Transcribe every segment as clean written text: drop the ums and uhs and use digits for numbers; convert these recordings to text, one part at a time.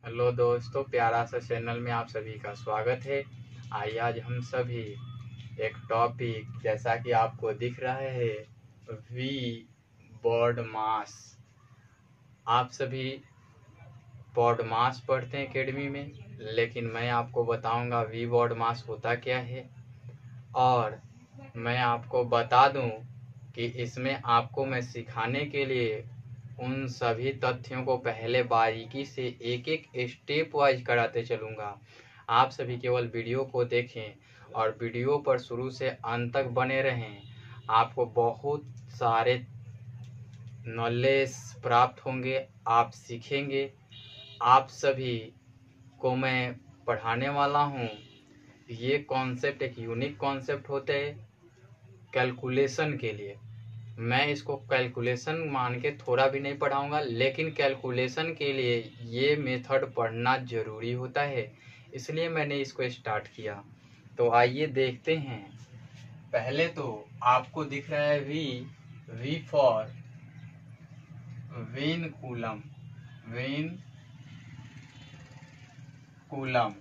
Hello दोस्तों, प्यारा सा चैनल में आप सभी का स्वागत है। आइए आज हम सभी एक टॉपिक जैसा कि आपको दिख रहा है वी बॉड मास। आप सभी बॉड मास पढ़ते हैं एकेडमी में, लेकिन मैं आपको बताऊंगा वी बॉड मास होता क्या है। और मैं आपको बता दूं कि इसमें आपको मैं सिखाने के लिए उन सभी तथ्यों को पहले बारीकी से एक एक स्टेप वाइज कराते चलूँगा। आप सभी केवल वीडियो को देखें और वीडियो पर शुरू से अंत तक बने रहें। आपको बहुत सारे नॉलेज प्राप्त होंगे, आप सीखेंगे। आप सभी को मैं पढ़ाने वाला हूँ। ये कॉन्सेप्ट एक यूनिक कॉन्सेप्ट होते हैं कैलकुलेशन के लिए। मैं इसको कैलकुलेशन मान के थोड़ा भी नहीं पढ़ाऊंगा, लेकिन कैलकुलेशन के लिए ये मेथड पढ़ना ज़रूरी होता है, इसलिए मैंने इसको स्टार्ट किया। तो आइए देखते हैं। पहले तो आपको दिख रहा है वी फॉर वेन कूलम।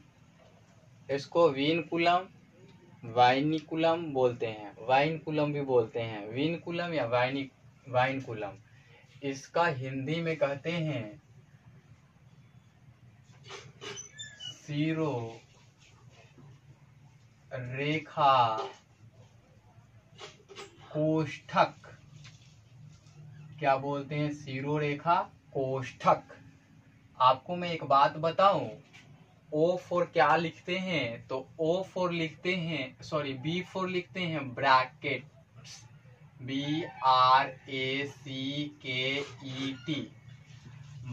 इसको वीन कूलम, वाइनिकुलम बोलते हैं, वाइन कुलम भी बोलते हैं, वीन कुलम या वाइन कुलम। इसका हिंदी में कहते हैं सीरो रेखा कोष्ठक। क्या बोलते हैं? सीरो रेखा कोष्ठक। आपको मैं एक बात बताऊं, ओ फोर क्या लिखते हैं? तो ओ फोर लिखते हैं, सॉरी बी फोर लिखते हैं ब्रैकेट, BRACKET।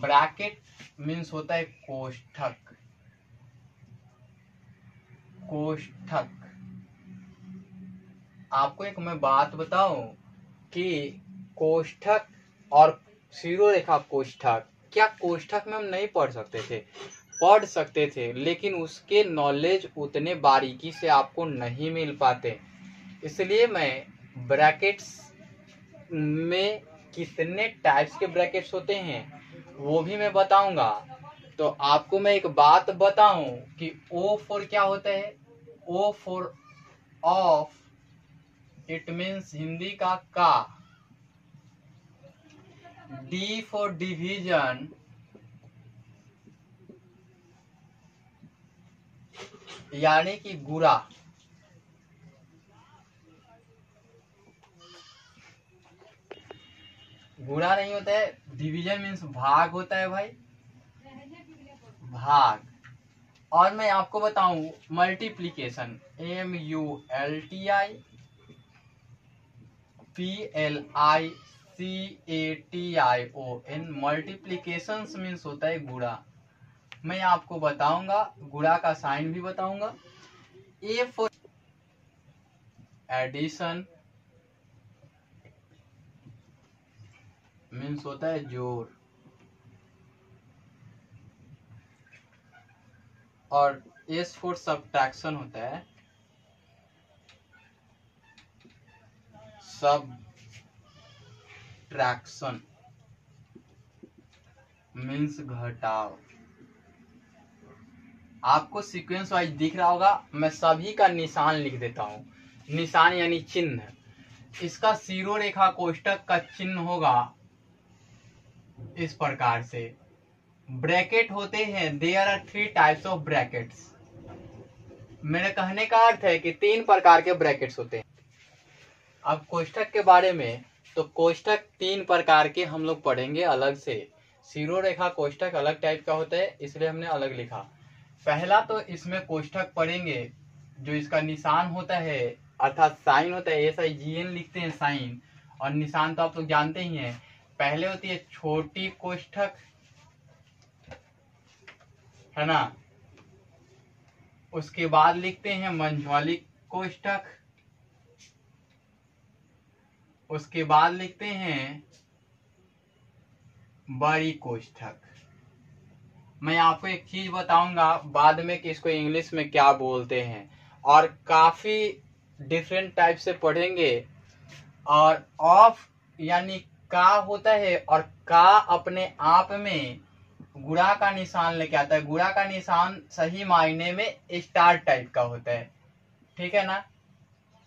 ब्रैकेट मीन्स होता है कोष्ठक। आपको एक मैं बात बताऊं कि कोष्ठक और सीरो रेखा कोष्ठक, क्या कोष्ठक में हम नहीं पढ़ सकते थे, लेकिन उसके नॉलेज उतने बारीकी से आपको नहीं मिल पाते। इसलिए मैं ब्रैकेट्स में कितने टाइप्स के ब्रैकेट्स होते हैं वो भी मैं बताऊंगा। तो आपको मैं एक बात बताऊं कि O फोर क्या होता है? O four of, it means Hindi का। D फॉर डिवीजन, यानी कि गुणा। गुणा नहीं होता है, डिवीजन मीन्स भाग होता है भाई, भाग। और मैं आपको बताऊं मल्टीप्लीकेशन, MULTIPLICATION। मल्टीप्लीकेशन मीन्स होता है गुणा। मैं आपको बताऊंगा, गुणा का साइन भी बताऊंगा। ए फॉर एडिशन मीन्स होता है जोड़, और एस फॉर सब्ट्रैक्शन होता है, सब्ट्रैक्शन मीन्स घटाव। आपको सीक्वेंस वाइज दिख रहा होगा, मैं सभी का निशान लिख देता हूँ। निशान यानी चिन्ह। इसका सीरो रेखा कोष्ठक का चिन्ह होगा इस प्रकार से। ब्रैकेट होते हैं, there are 3 types of brackets. मेरे कहने का अर्थ है कि 3 प्रकार के ब्रैकेट्स होते हैं। अब कोष्ठक के बारे में, तो कोष्ठक 3 प्रकार के हम लोग पढ़ेंगे अलग से। सीरो रेखा कोष्ठक अलग टाइप का होता है, इसलिए हमने अलग लिखा। पहला तो इसमें कोष्ठक पढ़ेंगे जो इसका निशान होता है, अर्थात साइन होता है, SIGN लिखते हैं साइन, और निशान तो आप लोग जानते ही हैं। पहले होती है छोटी कोष्ठक, है ना। उसके बाद लिखते हैं मंझौली कोष्ठक, उसके बाद लिखते हैं बड़ी कोष्ठक। मैं आपको एक चीज बताऊंगा बाद में कि इसको इंग्लिश में क्या बोलते हैं, और काफी डिफरेंट टाइप से पढ़ेंगे। और ऑफ यानी का होता है, और का अपने आप में गुणा का निशान लेके आता है। गुणा का निशान सही मायने में स्टार टाइप का होता है, ठीक है ना,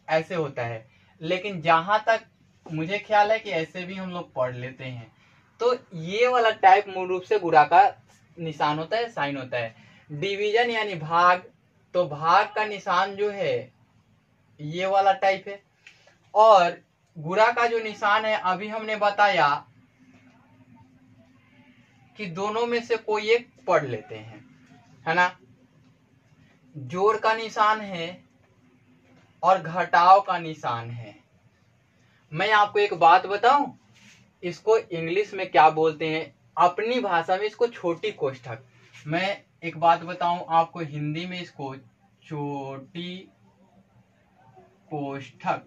ऐसे होता है। लेकिन जहां तक मुझे ख्याल है कि ऐसे भी हम लोग पढ़ लेते हैं। तो ये वाला टाइप मूल रूप से गुणा का निशान होता है, साइन होता है। डिवीजन यानी भाग, तो भाग का निशान जो है ये वाला टाइप है। और गुणा का जो निशान है अभी हमने बताया कि दोनों में से कोई एक पढ़ लेते हैं, है ना। जोड़ का निशान है और घटाव का निशान है। मैं आपको एक बात बताऊं, इसको इंग्लिश में क्या बोलते हैं, अपनी भाषा में इसको छोटी कोष्ठक। मैं एक बात बताऊं आपको, हिंदी में इसको छोटी कोष्ठक,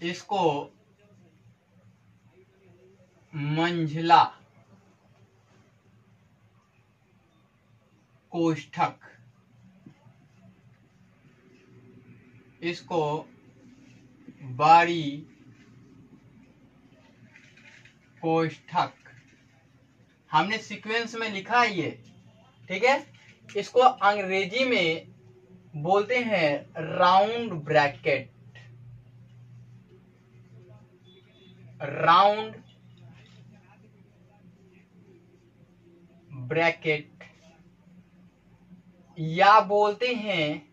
इसको मंझला कोष्ठक, इसको बड़ी कोष्ठक, हमने सीक्वेंस में लिखा है ये, ठीक है। इसको अंग्रेजी में बोलते हैं राउंड ब्रैकेट, राउंड ब्रैकेट, या बोलते हैं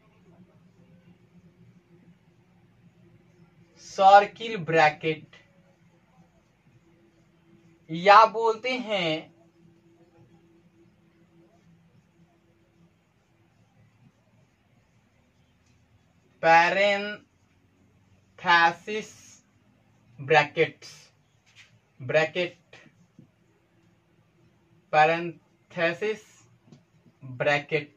सर्किल ब्रैकेट, या बोलते हैं parenthesis brackets, bracket, parenthesis bracket.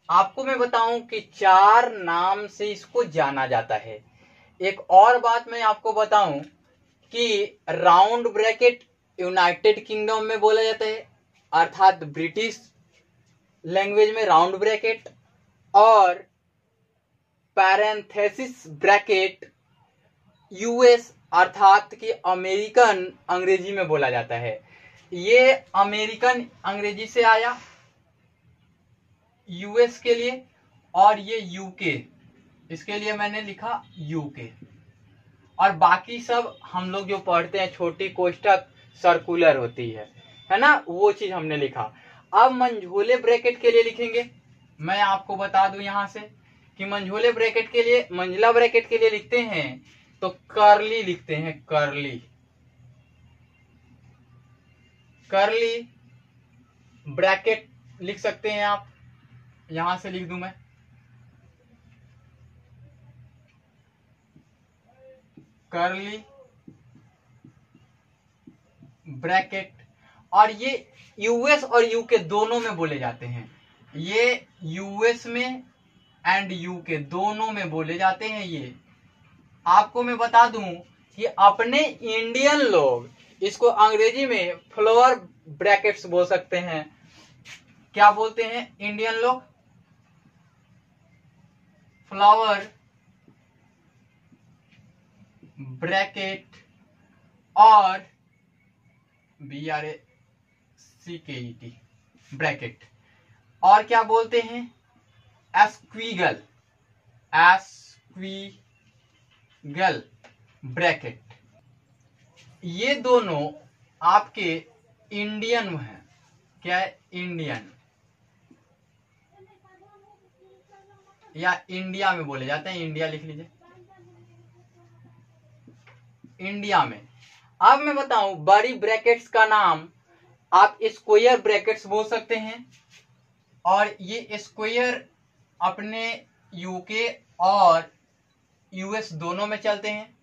आपको मैं बताऊं कि 4 नाम से इसको जाना जाता है। एक और बात मैं आपको बताऊं कि राउंड ब्रैकेट यूनाइटेड किंगडम में बोला जाता है, अर्थात ब्रिटिश लैंग्वेज में राउंड ब्रैकेट, और पैरेंथेसिस ब्रैकेट यूएस अर्थात कि अमेरिकन अंग्रेजी में बोला जाता है। ये अमेरिकन अंग्रेजी से आया यूएस के लिए, और ये यूके, इसके लिए मैंने लिखा यूके। और बाकी सब हम लोग जो पढ़ते हैं छोटी कोष्ठक सर्कुलर होती है ना, वो चीज हमने लिखा। अब मंझोले ब्रैकेट के लिए लिखेंगे। मैं आपको बता दूं यहां से कि मंझोले ब्रैकेट के लिए, मंझला ब्रैकेट के लिए लिखते हैं तो कर्ली लिखते हैं, कर्ली, कर्ली ब्रैकेट लिख सकते हैं आप। यहां से लिख दूं मैं, कर्ली ब्रैकेट। और ये यूएस और यूके दोनों में बोले जाते हैं, ये यूएस में एंड यूके दोनों में बोले जाते हैं। ये आपको मैं बता दूं कि अपने इंडियन लोग इसको अंग्रेजी में फ्लावर ब्रैकेट्स बोल सकते हैं। क्या बोलते हैं इंडियन लोग? फ्लावर ब्रैकेट, और BRACKET ब्रैकेट। और क्या बोलते हैं? एस्क्विगल, एस्क्विगल ब्रैकेट। ये दोनों आपके इंडियन हैं। क्या है? इंडियन, या इंडिया में बोले जाते हैं। इंडिया लिख लीजिए, इंडिया में। अब मैं बताऊं, बड़ी ब्रैकेट्स का नाम आप स्क्वायर ब्रैकेट्स बोल सकते हैं, और ये स्क्वायर अपने यूके और यूएस दोनों में चलते हैं।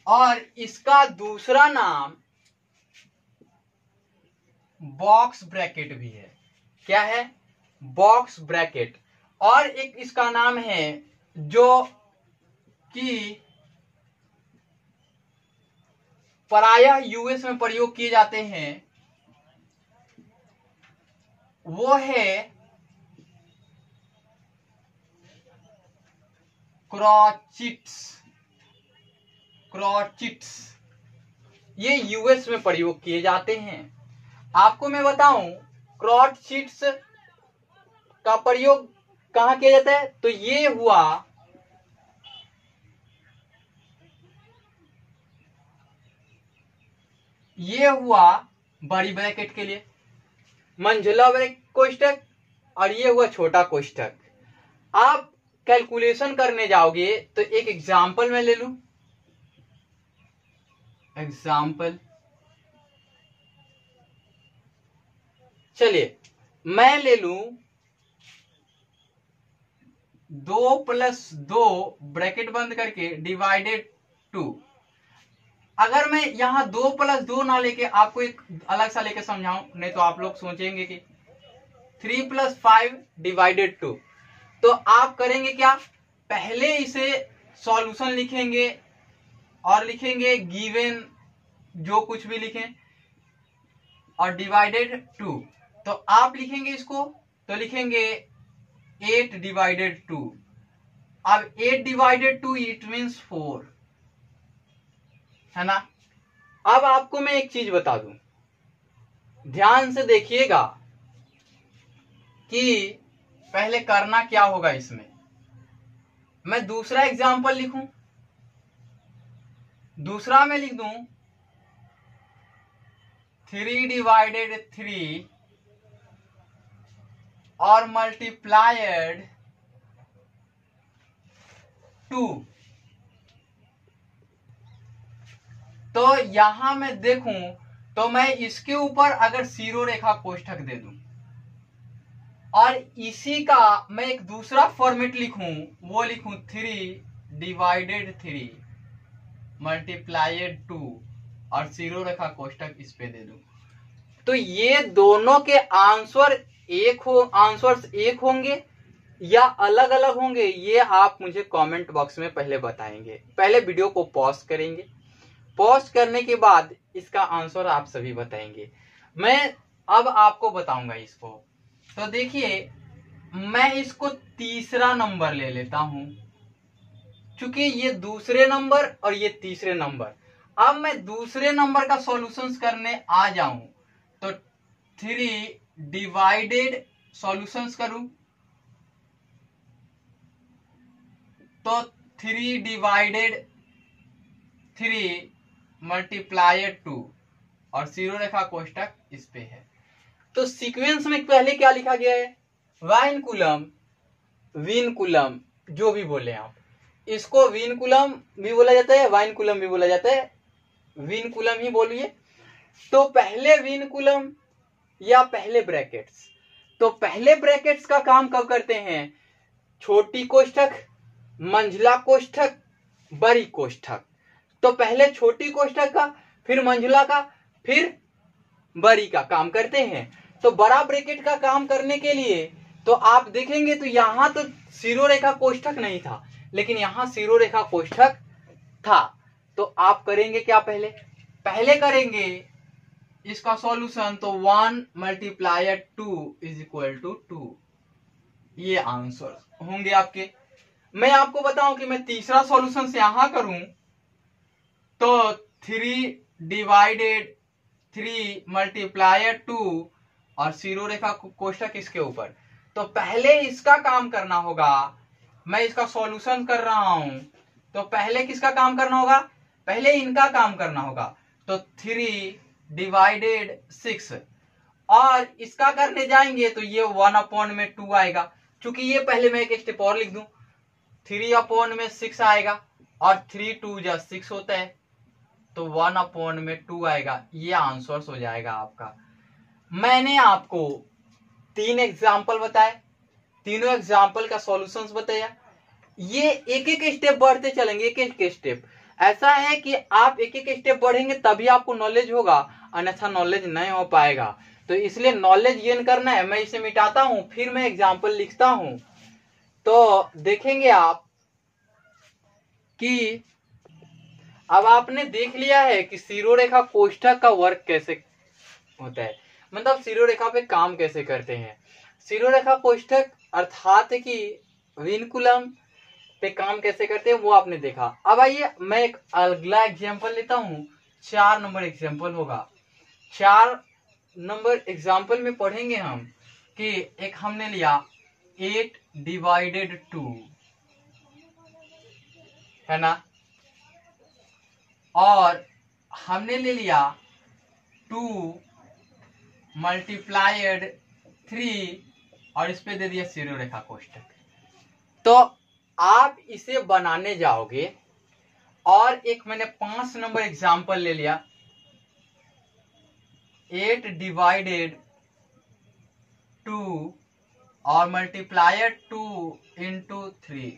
और इसका दूसरा नाम बॉक्स ब्रैकेट भी है। क्या है? Box bracket. और एक इसका नाम है जो कि प्रायः यूएस में प्रयोग किए जाते हैं, वो है क्रॉचिट्स ये यूएस में प्रयोग किए जाते हैं। आपको मैं बताऊं क्रॉचिट्स का प्रयोग कहां किया जाता है, तो ये हुआ बड़ी ब्रैकेट के लिए, मंझला कोष्ठक, और ये हुआ छोटा कोष्ठक। आप कैलकुलेशन करने जाओगे तो एक एग्जाम्पल मैं ले लूं, एग्जाम्पल चलिए मैं ले लूं 2+2 ब्रैकेट बंद करके डिवाइडेड 2। अगर मैं यहां 2+2 ना लेके आपको एक अलग सा लेके समझाऊं, नहीं तो आप लोग सोचेंगे कि 3+5 डिवाइडेड 2। तो आप करेंगे क्या, पहले इसे सॉल्यूशन लिखेंगे और लिखेंगे गिवन जो कुछ भी लिखें और डिवाइडेड 2। तो आप लिखेंगे इसको, तो लिखेंगे 8 डिवाइडेड 2। अब 8 डिवाइडेड 2 इट मीन्स 4, है ना। अब आपको मैं एक चीज बता दूं, ध्यान से देखिएगा कि पहले करना क्या होगा। इसमें मैं दूसरा एग्जाम्पल लिखूं, दूसरा मैं लिख दूं 3 डिवाइडेड 3 और मल्टीप्लाइड 2। तो यहां मैं देखूं तो मैं इसके ऊपर अगर जीरो रेखा कोष्ठक दे दूं और इसी का मैं एक दूसरा फॉर्मेट लिखूं, वो लिखूं 3 डिवाइडेड 3 मल्टीप्लाइड 2 और जीरो रेखा कोष्ठक इस पे दे दूं, तो ये दोनों के आंसर्स एक होंगे या अलग अलग होंगे, ये आप मुझे कमेंट बॉक्स में पहले बताएंगे। पहले वीडियो को पॉज करेंगे, पॉज करने के बाद इसका आंसर आप सभी बताएंगे। मैं अब आपको बताऊंगा इसको। तो देखिए मैं इसको तीसरा नंबर ले लेता हूं, क्योंकि ये दूसरे नंबर और ये तीसरे नंबर। अब मैं दूसरे नंबर का सॉल्यूशंस करने आ जाऊं तो 3 डिवाइडेड सॉल्यूशंस करूं तो 3 डिवाइडेड 3 मल्टीप्लाइड 2 और जीरो रेखा कोष्ठक इस पे है। तो सीक्वेंस में पहले क्या लिखा गया है, वाइनकुलम, विनकुलम, जो भी बोले आप, इसको विनकुलम भी बोला जाता है, वाइनकुलम भी बोला जाता है, विनकुलम ही बोलिए। तो पहले विनकुलम या पहले ब्रैकेट्स, तो पहले ब्रैकेट्स का काम कब करते हैं, छोटी कोष्ठक, मंझला कोष्ठक, बड़ी कोष्ठक। तो पहले छोटी कोष्ठक का, फिर मंझला का, फिर बड़ी का काम करते हैं। तो बड़ा ब्रैकेट का काम करने के लिए तो आप देखेंगे तो यहां तो जीरो रेखा कोष्ठक नहीं था, लेकिन यहां जीरो रेखा कोष्ठक था। तो आप करेंगे क्या, पहले करेंगे इसका सॉल्यूशन, तो 1 मल्टीप्लाइड 2 इज इक्वल टू 2। ये आंसर होंगे आपके। मैं आपको बताऊं कि मैं तीसरा सॉल्यूशन से यहां करूं तो 3 डिवाइडेड 3 मल्टीप्लाइड 2 और जीरो रेखा कोष्ठक इसके ऊपर। तो पहले इसका काम करना होगा, मैं इसका सॉल्यूशन कर रहा हूं तो पहले किसका काम करना होगा, पहले इनका काम करना होगा। तो 3 डिवाइडेड 6 और इसका करने जाएंगे तो ये 1/2 आएगा, क्योंकि ये पहले मैं एक स्टेप और लिख दूं, 3/6 आएगा और 3 2 जा 6 होता है, तो 1/2 आएगा। ये आंसर हो जाएगा आपका। मैंने आपको 3 एग्जाम्पल बताए, तीनों एग्जाम्पल का सॉल्यूशंस बताया। ये एक एक स्टेप बढ़ते चलेंगे, एक एक स्टेप। ऐसा है कि आप एक एक स्टेप बढ़ेंगे तभी आपको नॉलेज होगा, अन्यथा नॉलेज नहीं हो पाएगा। तो इसलिए नॉलेज गेन करना है। मैं इसे मिटाता हूं, फिर मैं एग्जाम्पल लिखता हूं, तो देखेंगे आप कि अब आपने देख लिया है कि जीरो रेखा कोष्ठक का वर्क कैसे होता है, मतलब जीरो रेखा पे काम कैसे करते हैं। जीरो रेखा कोष्ठक अर्थात कि विनकुलम पे काम कैसे करते हैं वो आपने देखा। अब आइए मैं एक अगला एग्जाम्पल लेता हूँ। 4 नंबर एग्जाम्पल होगा। 4 नंबर एग्जाम्पल में पढ़ेंगे हम कि एक हमने लिया 8 डिवाइडेड 2, है ना, और हमने ले लिया 2 मल्टीप्लाइड 3 और इस पे दे दिया सीरो रेखा कोष्ठक। तो आप इसे बनाने जाओगे और एक मैंने 5 नंबर एग्जाम्पल ले लिया 8 डिवाइडेड 2 और मल्टीप्लायर 2 इंटू 3।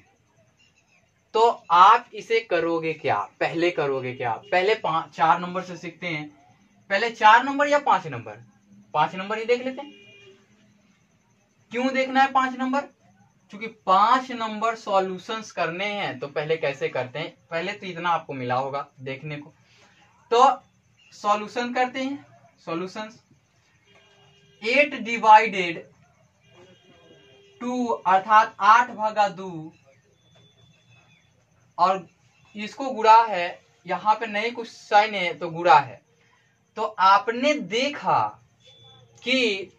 तो आप इसे करोगे क्या, पहले करोगे क्या, पहले 4 नंबर से सीखते हैं। पहले 4 नंबर या 5 नंबर, 5 नंबर ही देख लेते हैं। क्यों देखना है 5 नंबर? क्योंकि 5 नंबर सॉल्यूशंस करने हैं। तो पहले कैसे करते हैं, पहले तो इतना आपको मिला होगा देखने को। तो सॉल्यूशन करते हैं। सॉल्यूशंस 8 डिवाइडेड 2 अर्थात 8/2 और इसको गुणा है, यहां पे नहीं कुछ साइन है तो गुणा है। तो आपने देखा कि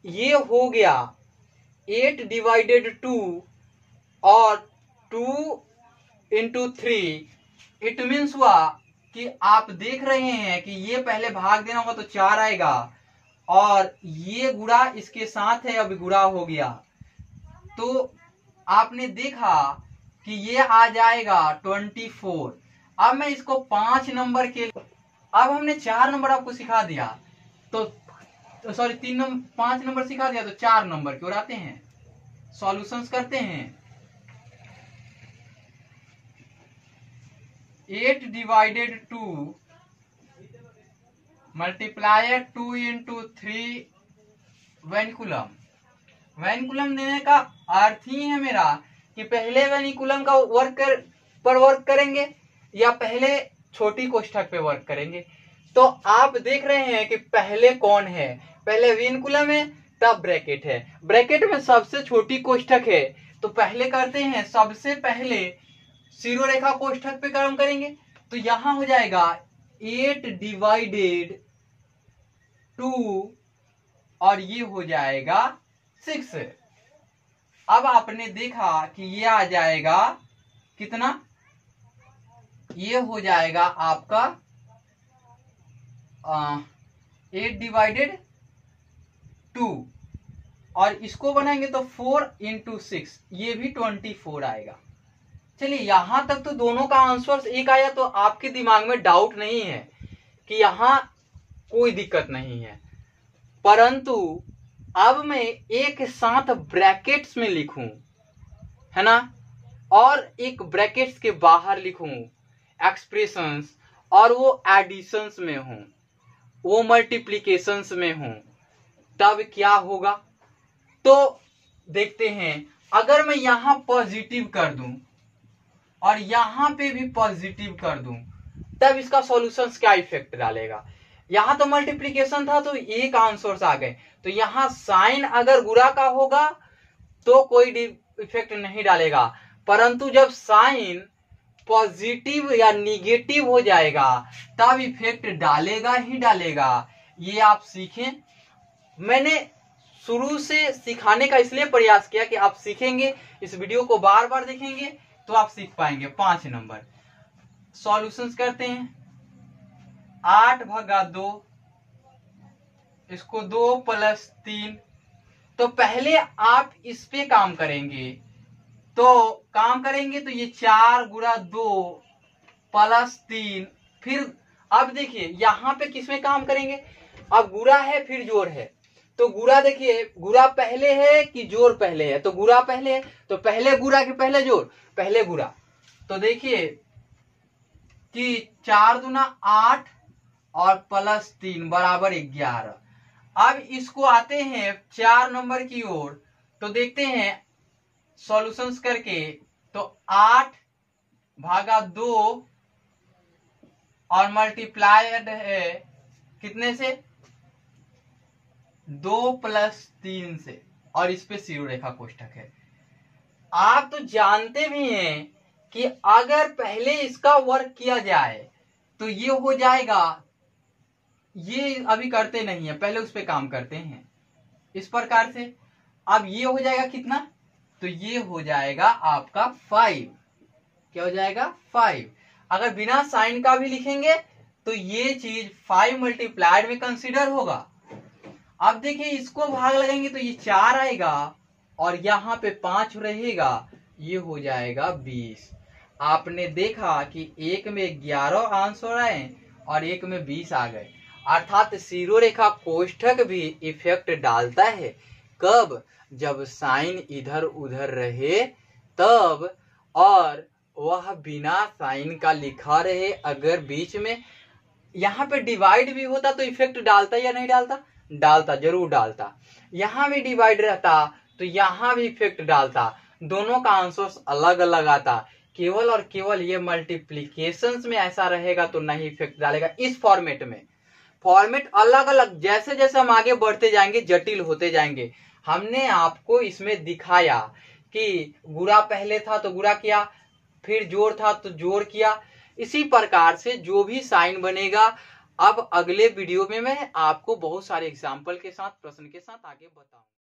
ये हो गया 8 डिवाइडेड 2 और 2 इंटू 3। इट मीन्स हुआ कि आप देख रहे हैं कि ये पहले भाग देना होगा तो 4 आएगा और ये गुणा इसके साथ है, अभी गुणा हो गया। तो आपने देखा कि ये आ जाएगा 24। अब मैं इसको 5 नंबर के, अब हमने 4 नंबर आपको सिखा दिया तो सॉरी 5 नंबर सिखा दिया, तो 4 नंबर की ओर आते हैं, सॉल्यूशंस करते हैं। 8 डिवाइडेड 2 मल्टीप्लायर 2 इंटू 3 वेनिकुलम। वेनिकुलम देने का अर्थ ही है मेरा कि पहले वेनिकुलम का वर्क करेंगे या पहले छोटी कोष्ठक पे वर्क करेंगे। तो आप देख रहे हैं कि पहले कौन है, पहले वेनिकुलम है तब ब्रैकेट है, ब्रैकेट में सबसे छोटी कोष्ठक है। तो पहले करते हैं, सबसे पहले सीरो रेखा कोष्ठक पे काम करेंगे। तो यहां हो जाएगा 8 डिवाइडेड 2 और ये हो जाएगा 6। अब आपने देखा कि ये आ जाएगा कितना, ये हो जाएगा आपका 8 डिवाइडेड 2 और इसको बनाएंगे तो 4 इंटू 6, ये भी 24 आएगा। चलिए यहां तक तो दोनों का आंसर एक आया, तो आपके दिमाग में डाउट नहीं है कि यहां कोई दिक्कत नहीं है। परंतु अब मैं एक साथ ब्रैकेट्स में लिखूं, है ना, और एक ब्रैकेट्स के बाहर लिखूं एक्सप्रेशंस, और वो एडिशंस में हो, वो मल्टीप्लिकेशंस में हो, तब क्या होगा। तो देखते हैं, अगर मैं यहां पॉजिटिव कर दूं और यहां पे भी पॉजिटिव कर दूं, तब इसका सॉल्यूशंस क्या इफेक्ट डालेगा। यहां तो मल्टीप्लिकेशन था तो एक आंसर्स आ गए, तो यहां साइन अगर गुणा का होगा तो कोई इफेक्ट नहीं डालेगा, परंतु जब साइन पॉजिटिव या निगेटिव हो जाएगा तब इफेक्ट डालेगा ही डालेगा। ये आप सीखें। मैंने शुरू से सिखाने का इसलिए प्रयास किया कि आप सीखेंगे, इस वीडियो को बार बार देखेंगे तो आप सीख पाएंगे। 5 नंबर सॉल्यूशंस करते हैं। 8/2, इसको 2 + 3। तो पहले आप इस पे काम करेंगे, तो ये 4 × 2 + 3। फिर अब देखिए यहां पे किसमें काम करेंगे, अब गुणा है फिर जोड़ है, तो गुणा देखिए, गुणा पहले है कि जोड़ पहले है, तो गुणा पहले है, तो पहले गुणा कि पहले जोड़, पहले गुणा। तो देखिए कि 4 दूना 8 और +3 = 11। अब इसको आते हैं 4 नंबर की ओर, तो देखते हैं सॉल्यूशंस करके, तो 8/2 और मल्टीप्लाइड है कितने से, 2 + 3 से, और इस पे सीरो रेखा कोष्ठक है। आप तो जानते भी हैं कि अगर पहले इसका वर्क किया जाए तो ये हो जाएगा, ये अभी करते नहीं है, पहले उस पर काम करते हैं इस प्रकार से। अब ये हो जाएगा कितना, तो ये हो जाएगा आपका 5। क्या हो जाएगा 5। अगर बिना साइन का भी लिखेंगे तो ये चीज 5 मल्टीप्लाइड में कंसीडर होगा। अब देखिए इसको भाग लगाएंगे तो ये 4 आएगा और यहाँ पे 5 रहेगा, ये हो जाएगा 20। आपने देखा कि एक में 11 आंसर आए और एक में 20 आ गए। अर्थात सीरो रेखा कोष्ठक भी इफेक्ट डालता है। कब, जब साइन इधर उधर रहे तब, और वह बिना साइन का लिखा रहे। अगर बीच में यहाँ पे डिवाइड भी होता तो इफेक्ट डालता या नहीं डालता, डालता, जरूर डालता। यहाँ भी डिवाइड रहता तो यहाँ भी इफेक्ट डालता। दोनों का आंसर्स अलग अलग आता। केवल और केवल ये मल्टीप्लीकेशंस में ऐसा रहेगा तो नहीं इफेक्ट डालेगा। इस फॉर्मेट में, फॉर्मेट अलग अलग, जैसे जैसे हम आगे बढ़ते जाएंगे जटिल होते जाएंगे। हमने आपको इसमें दिखाया कि गुणा पहले था तो गुणा किया, फिर जोड़ था तो जोड़ किया। इसी प्रकार से जो भी साइन बनेगा, अब अगले वीडियो में मैं आपको बहुत सारे एग्जाम्पल के साथ, प्रश्न के साथ आगे बताऊंगा।